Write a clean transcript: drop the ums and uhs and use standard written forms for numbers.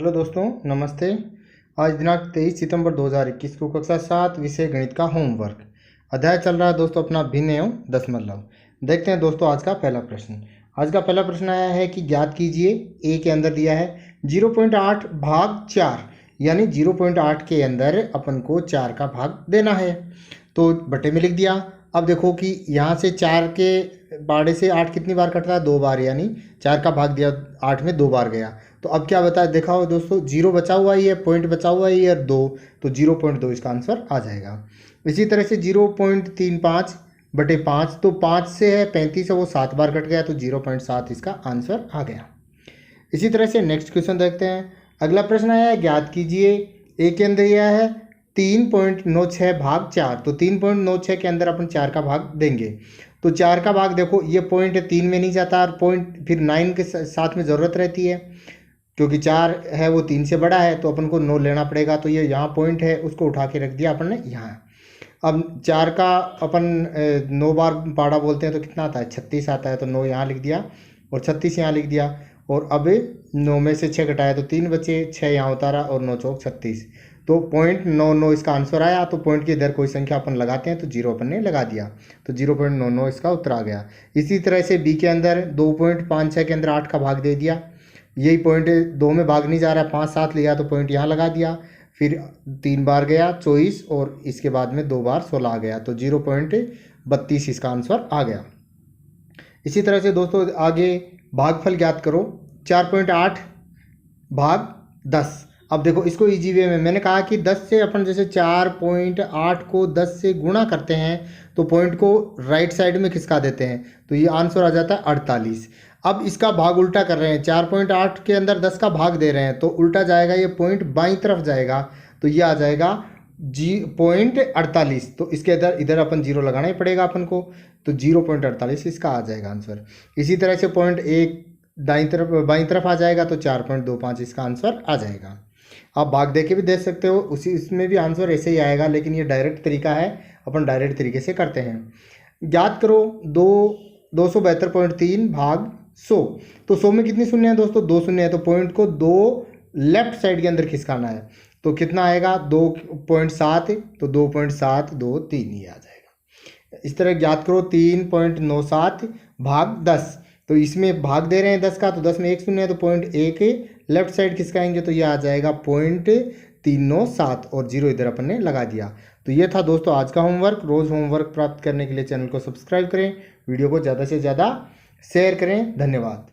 Hello दोस्तों, नमस्ते। आज दिनांक 23 सितंबर 2021 को कक्षा 7 विषय गणित का होमवर्क अध्याय चल रहा है दोस्तों अपना भिन्न एवं दशमलव। देखते हैं दोस्तों आज का पहला प्रश्न। आज का पहला प्रश्न आया है कि ज्ञात कीजिए, ए के अंदर दिया है 0.8 भाग 4, यानी 0.8 के अंदर अपन को 4 का भाग देना है। तो बटे में लिख दिया। अब देखो कि यहाँ से 4 के बाड़े से 8 कितनी बार कटता है? 2 बार, यानी 4 का भाग दिया 8 में 2 बार गया। तो अब क्या बताया, देखा हो दोस्तों, 0 बचा हुआ ही है, पॉइंट बचा हुआ ही है 2, तो 0.2 इसका आंसर आ जाएगा। इसी तरह से 0.35 बटे 5, तो 5 से है 35 है, वो 7 बार कट गया, तो 0.7 इसका आंसर आ गया। इसी तरह से नेक्स्ट क्वेश्चन देखते हैं। अगला प्रश्न आया है, ज्ञात कीजिए, ए के अंदर यह है 3.96 भाग 4, तो 3.96 के अंदर अपन 4 का भाग देंगे। तो 4 का भाग देखो, ये पॉइंट 3 में नहीं जाता और पॉइंट फिर 9 के साथ में ज़रूरत रहती है, क्योंकि 4 है वो 3 से बड़ा है, तो अपन को 9 लेना पड़ेगा। तो ये यहाँ पॉइंट है, उसको उठा के रख दिया अपन ने यहाँ। अब 4 का अपन 9 बार पाड़ा बोलते हैं तो कितना आता है? 36 आता है, तो 9 यहाँ लिख दिया और 36 यहाँ लिख दिया। और अब 9 में से 6 घटाया तो 3 बचे, 6 यहाँ उतारा और 9 चौक 36, तो 0.99 इसका आंसर आया। तो पॉइंट के इधर कोई संख्या अपन लगाते हैं तो 0 अपन ने लगा दिया, तो 0.99 इसका उत्तर आ गया। इसी तरह से बी के अंदर 2.56 के अंदर 8 का भाग दे दिया। यही पॉइंट 2 में भाग नहीं जा रहा है, 5 7 लिया तो पॉइंट यहाँ लगा दिया, फिर 3 बार गया 24 और इसके बाद में 2 बार 16 आ गया, तो 0.32 इसका आंसर आ गया। इसी तरह से दोस्तों आगे भागफल ज्ञात करो, 4.8 भाग 10। अब देखो इसको इजी वे में मैंने कहा कि 10 से अपन जैसे 4.8 को 10 से गुणा करते हैं तो पॉइंट को राइट साइड में खिसका देते हैं, तो ये आंसर आ जाता है 48। अब इसका भाग उल्टा कर रहे हैं, 4.8 के अंदर 10 का भाग दे रहे हैं, तो उल्टा जाएगा, ये पॉइंट बाईं तरफ जाएगा, तो ये आ जाएगा 0.48। तो इसके इधर अपन 0 लगाना ही पड़ेगा अपन को, तो 0.48 इसका आ जाएगा आंसर। इसी तरह से पॉइंट 1 बाईं तरफ आ जाएगा, तो 4.25 इसका आंसर आ जाएगा। आप भाग दे के भी दे सकते हो, उसी इसमें भी आंसर ऐसे ही आएगा, लेकिन ये डायरेक्ट तरीका है, अपन डायरेक्ट तरीके से करते हैं। ज्ञात करो 272.3 भाग 100, तो 100 में कितनी शून्य है दोस्तों? 2 शून्य है, तो पॉइंट को 2 लेफ्ट साइड के अंदर खिसकाना है, तो कितना आएगा? 2.7, तो 2.723 ये आ जाएगा। इस तरह ज्ञात करो 3.97 भाग 10, तो इसमें भाग दे रहे हैं 10 का, तो 10 में 1 शून्य है, तो पॉइंट 1 लेफ्ट साइड खिसकाएंगे, तो ये आ जाएगा 0.397 और 0 इधर अपन ने लगा दिया। तो ये था दोस्तों आज का होमवर्क। रोज़ होमवर्क प्राप्त करने के लिए चैनल को सब्सक्राइब करें, वीडियो को ज़्यादा से ज़्यादा शेयर करें। धन्यवाद।